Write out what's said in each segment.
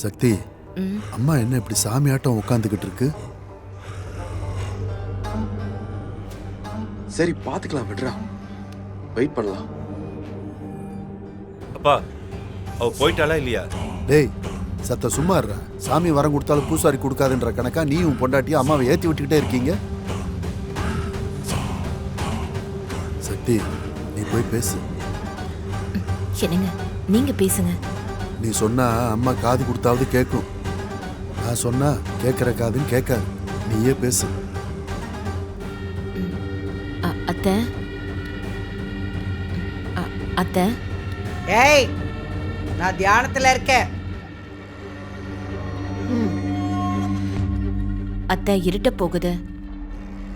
சக்தி, அம்மா என்ன இப்படி சாமியாட்டம் உட்காந்துக்கிட்டு இருக்கு? சரி பாத்துக்கலாம், விடுறா, வெயிட் பண்ணலாம். அப்பா, அவ போயிட்டாளா இல்லையா? டேய் சத்த சும்மா இருற. சாமி வரம் கொடுத்தாலும் பூசாரி கொடுக்காதுன்ற கணக்கா நீ உன் பொண்டாட்டியும் அம்மாவை ஏற்றி விட்டுக்கிட்டே இருக்கீங்க. சக்தி, நீ போய் பேசு. என்னங்க நீங்க பேசுங்க. நீ சொன்னா அம்மா காது கொடுத்தாவது கேட்கும். நான் சொன்னா கேட்கற காதுன்னு கேட்காது. நீயே பேசு. அத்தை, அத்தை. ஏய், நான் தியானத்துல இருக்கேன். அத்தை, இருட்ட போகுது.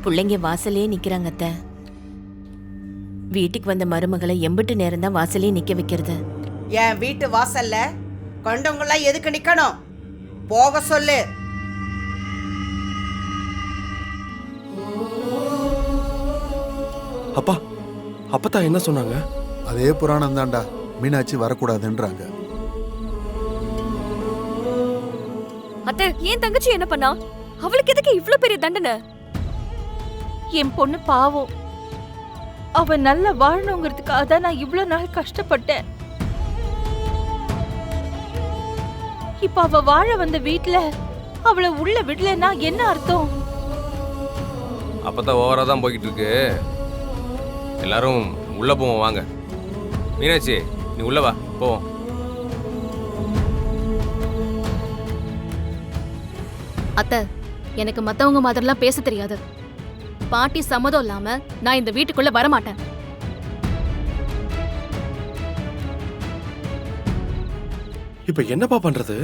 பிள்ளைங்க வாசலே நிக்கிறாங்க அத்தை. வீட்டுக்கு வந்த மருமகளை எம்பிட்டு நேரம் தான் வாசலே நிக்க வைக்கிறது? என் வீட்டு வாசல்ல கண்டவங்களாம் எதுக்கு நிக்கணும்? போக சொல்லு. அப்பா, அப்பதான் என்ன சொன்னாங்க? அதே புராணம் தான்டா, மீனாட்சி வரக்கூடாதுன்றாங்க. அத்தை, ஏன் தங்கச்சி என்ன பண்ணா? அவளுக்கு எதுக்கு இவ்ளோ பெரிய தண்டனை? என் பொண்ணு பாவம், அவ நல்லா வாழணுங்கிறதுக்காக தான் நான் இவ்ளோ நாள் கஷ்டப்பட்டேன். இப்ப அவ வாழ வந்த வீட்ல அவளை உள்ள விடலன்னா என்ன அர்த்தம்? அப்பதான் ஓவரா தான் போய்கிட்டு இருக்கு. எல்லாரும் உள்ள போவோம் வாங்க. மீனாட்சி, நீ உள்ள வா, போவோம். அத்தை, எனக்கு மத்தவங்க மாதிரிலாம் பேச தெரியாது. பாட்டி சம்மதம் இல்லாம நான் இந்த வீட்டுக்குள்ள வரமாட்டேன். இப்ப என்னப்பா பண்றது?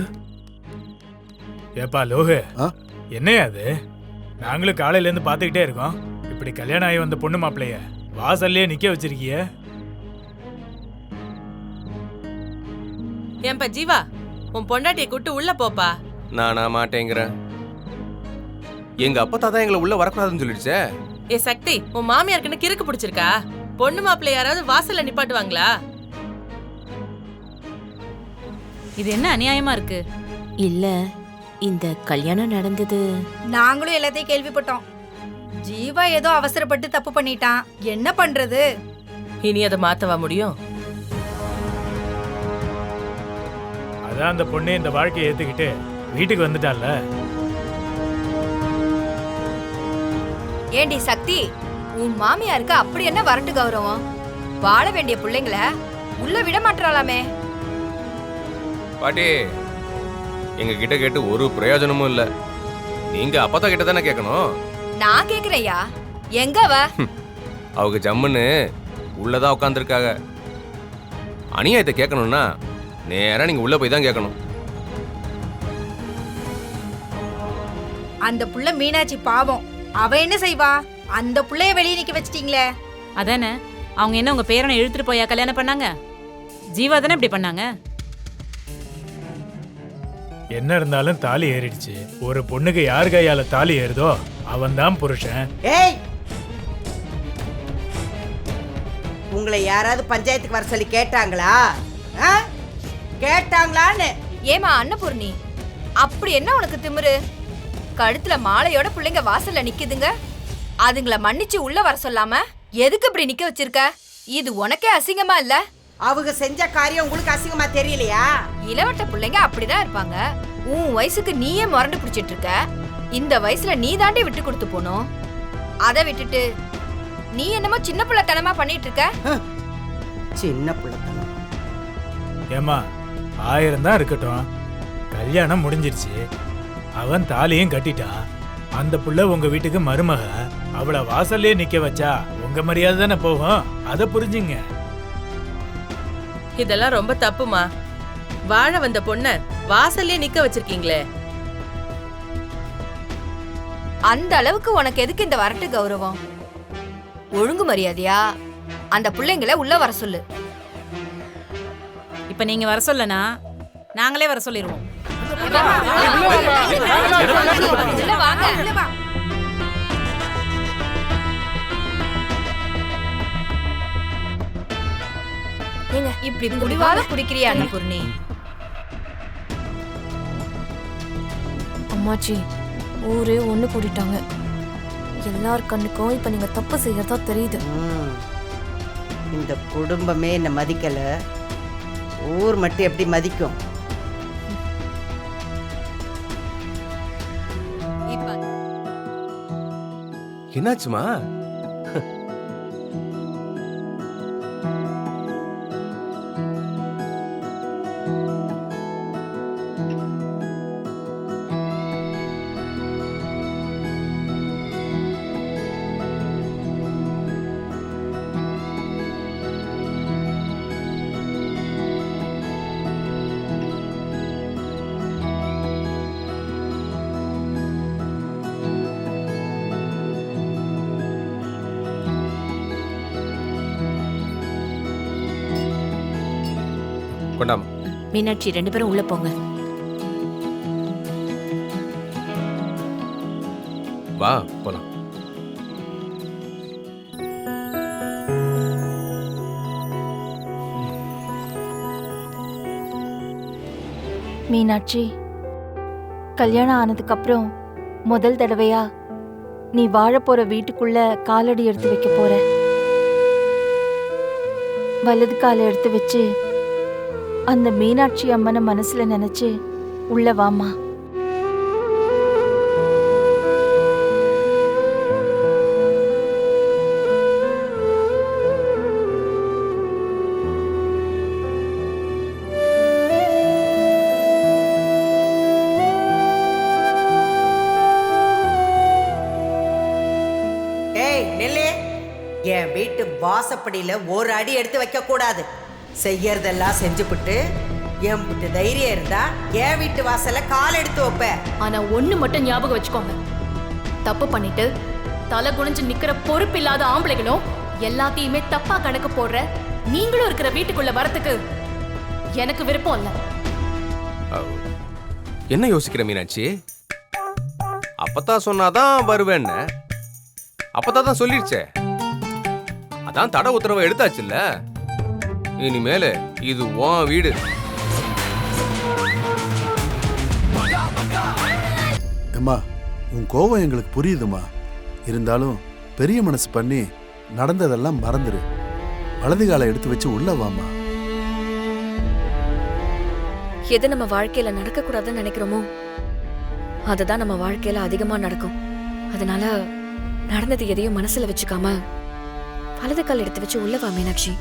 ஏப்பா லோகு, ஆ? என்னையா அது? நாங்களும் காலையில இருந்து பாத்துக்கிட்டே இருக்கோம். இப்படி கல்யாணம் ஆகி வந்த பொண்ணு மாப்பிள்ளைய வாசல்லே நிக்க வச்சிருக்கிய. ஏன்பா ஜீவா, உன் பொண்டாட்டியை கூட்டு உள்ள போப்பா. நானா மாட்டேங்கிறேன். எங்க அப்பத்தா தான் எங்களை உள்ள வரக்கூடாதுன்னு சொல்லிடுச்சே. ஏ சக்தி, உன் மாமியாருக்குன்னு கிறுக்கு பிடிச்சிருக்கா? பொண்ணு மாப்பிள்ளை யாராவது வாசல்ல நிப்பாட்டுவாங்களா? இது என்ன அநியாயமா இருக்கு? இல்ல, இந்த கல்யாணம் நடந்தது. நாங்களும் எல்லாத்தையும் கேள்விப்பட்டோம். ஜீவா ஏதோ அவசரப்பட்டு தப்பு பண்ணிட்டான். என்ன பண்றது? இனி அதை மாத்தவா முடியும்? அதான் அந்த பொண்ணே இந்த வாழ்க்கையை ஏத்துக்கிட்டு வீட்டுக்கு வந்துட்டால. ஏண்டி சக்தி, உன் மாமியாருக்கு அப்படி என்ன வரட்டு கௌரவம்? வாழ வேண்டிய பிள்ளைங்கள உள்ள விட மாட்டாளாமே. பாட்டி, எங்க கிட்ட கேட்டு ஒரு பிரயோஜனமும் இல்ல. நீங்க அப்பத்தா கிட்ட தானே கேட்கணும். நான் கேக்குறேயா, எங்க அவ? அவங்க ஜம்முன்னு உள்ளதான் உட்காந்துருக்காங்க. அநியாயத்தை கேட்கணும்னா நேரா நீங்க உள்ள போய் தான் கேட்கணும். அந்த புள்ள மீனாட்சி பாவம், அவ என்ன செய்வா? அந்த புள்ளைய வெளியே நிக்க வச்சிட்டீங்களே. அதானே, அவங்க என்ன உங்க பேரனை இழுத்துட்டு போயா கல்யாணம் பண்ணாங்க? ஜீவா தானே இப்படி பண்ணாங்க. என்ன இருந்தாலும் தாலி ஏறிடுச்சு. ஒரு பொண்ணுக்கு யார் கையால தாலி ஏறுதோ அவன் தான் புருஷன். ஏய், உங்களை யாராவது பஞ்சாயத்துக்கு வர சொல்லி கேட்டாங்களா? கேட்டாங்களான்னு? ஏமா அன்னபூர்ணி, அப்படி என்ன உனக்கு திமிரு? கழுத்துல மாலையோட பிள்ளைங்க வாசல்ல நிக்குதுங்க. அதுங்கள மன்னிச்சு உள்ள வர சொல்லாம எதுக்கு இப்படி நிக்க வச்சிருக்க? இது உனக்கே அசிங்கமா இல்ல? அவங்க செஞ்ச காரியம் உங்களுக்கு அசிங்கமா தெரியலையா? இளவட்ட பிள்ளைங்க அப்படிதான் இருப்பாங்க. உன் வயசுக்கு நீயே முரண்டு பிடிச்சிட்டு இருக்க. இந்த வயசுல நீ தாண்டி விட்டு கொடுத்து போனோம். அதை விட்டுட்டு நீ என்னமோ சின்ன பிள்ளைத்தனமா பண்ணிட்டு இருக்க. சின்ன பிள்ளைத்தனம். ஏமா, 1000 தான் இருக்கட்டும், கல்யாணம் முடிஞ்சிருச்சு. அவன் தாலியும் கட்டிட்டான். அந்த புள்ள உங்க வீட்டுக்கு மருமக. அவளை வாசல்லே நிக்க வச்சா உங்க மரியாதை தானே போகும். அதை புரிஞ்சுங்க. இதெல்லாம் ரொம்ப தப்புமா. வாழ வந்த பொண்ண வாசல்லே நிக்க வச்சிருக்கீங்களே. அந்த அளவுக்கு உனக்கு எதுக்கு இந்த வரட்டு கௌரவம்? ஒழுங்கு மரியாதையா அந்த பிள்ளைங்களை உள்ள வர சொல்லு. இப்ப நீங்க வர சொல்லனா நாங்களே வர சொல்லிடுவோம். இப்படி குடிவாத குடிக்கிறியா அன்னபூர்ணி? அம்மாச்சி ஊரே ஒன்று கூட்டிட்டாங்க. எல்லார் கண்ணுக்கும் இப்ப நீங்க தப்பு செய்யறதா தெரியுது. இந்த குடும்பமே என்ன மதிக்கல, ஊர் மட்டும் எப்படி மதிக்கும்? என்னாச்சுமா? கொண்டாமா. மீனாட்சி 2 பேரும் உள்ள போங்க. வா போலாம். மீனாட்சி, கல்யாணம் ஆனதுக்கு அப்புறம் முதல் தடவையா நீ வாழ போற வீட்டுக்குள்ள காலடி எடுத்து வைக்க போற. வலது காலை எடுத்து வச்சு அந்த மீனாட்சி அம்மனை மனசுல நினைச்சு உள்ள வாமா. ஏய் நெல்லே, என் வீட்டு வாசப்படியில ஒரு அடி எடுத்து வைக்க கூடாது. செய்யறதெல்லாம் செஞ்சுபிட்டு என் வீட்டு தைரியம் இருந்தா என் வீட்டு வாசல்ல கால் எடுத்து வைப்ப. ஆனா ஒண்ணு மட்டும் ஞாபகம் வச்சுக்கோங்க, தப்பு பண்ணிட்டு தலை குனிஞ்சு நிக்கிற பொறுப்பில்லாத ஆம்பளைகளும் எல்லாத்தையுமே தப்பா கணக்கு போடுற நீங்களும் இருக்கிற வீட்டுக்குள்ள வரத்துக்கு எனக்கு விருப்பம் இல்ல. என்ன யோசிக்கிற மீனாட்சி? அப்பதான் சொன்னாதான் வருவேன்னு. அப்பதான் தான் சொல்லிருச்சே. அதான் தடை உத்தரவை எடுத்தாச்சுல்ல. இனிமேல இது உன் வீடு. அம்மா, உன் கோவம் எங்களுக்கு புரியுதுமா. இருந்தாலும் பெரிய மனசு பண்ணி நடந்ததெல்லாம் மறந்துரு. வலது காலை எடுத்து வச்சு உள்ள வாமா. எது நம்ம வாழ்க்கையில நடக்க கூடாதுன்னு நினைக்கிறோமோ அதுதான் நம்ம வாழ்க்கையில அதிகமா நடக்கும். அதனால நடந்தது எதையும் மனசுல வச்சுக்காம வலது கால் எடுத்து வச்சு உள்ள வா மீனாட்சி.